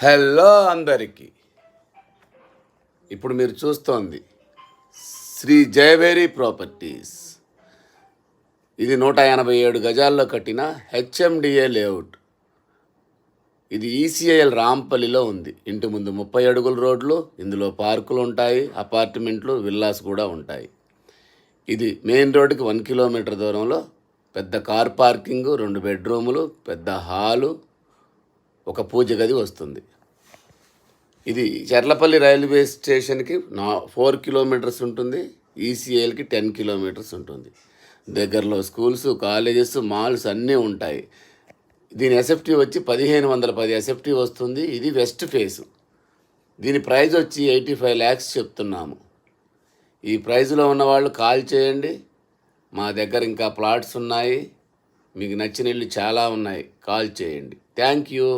Hello అందరికీ. ఇప్పుడు మీరు చూస్తోంది శ్రీ జయవేరి ప్రాపర్టీస్. ఇది 187 గజాల్లో కట్టిన హెచ్ఎండిఏ లేఅవుట్. ఇది ఈసీఐఎల్ రాంపల్లిలో ఉంది. ఇంటి ముందు 30 అడుగుల రోడ్లు, ఇందులో పార్కులు ఉంటాయి, అపార్ట్మెంట్లు, విల్లాస్ కూడా ఉంటాయి. ఇది మెయిన్ రోడ్డుకి 1 కిలోమీటర్ దూరంలో పెద్ద కార్ పార్కింగు, 2 బెడ్రూములు, పెద్ద హాలు, ఒక పూజ గది వస్తుంది. ఇది చర్లపల్లి రైల్వే స్టేషన్కి 4 కిలోమీటర్స్ ఉంటుంది. ఈసీఐఎల్కి 10 కిలోమీటర్స్ ఉంటుంది. దగ్గరలో స్కూల్స్, కాలేజెస్, మాల్స్ అన్నీ ఉంటాయి. దీని ఎస్ఎఫ్టీ వచ్చి 1510 ఎస్ఎఫ్టీ వస్తుంది. ఇది వెస్ట్ ఫేసు. దీని ప్రైస్ వచ్చి 85 lakhs చెప్తున్నాము. ఈ ప్రైజ్లో ఉన్నవాళ్ళు కాల్ చేయండి. మా దగ్గర ఇంకా ప్లాట్స్ ఉన్నాయి, మీకు నచ్చిన ఇల్లు చాలా ఉన్నాయి. కాల్ చేయండి. Thank you.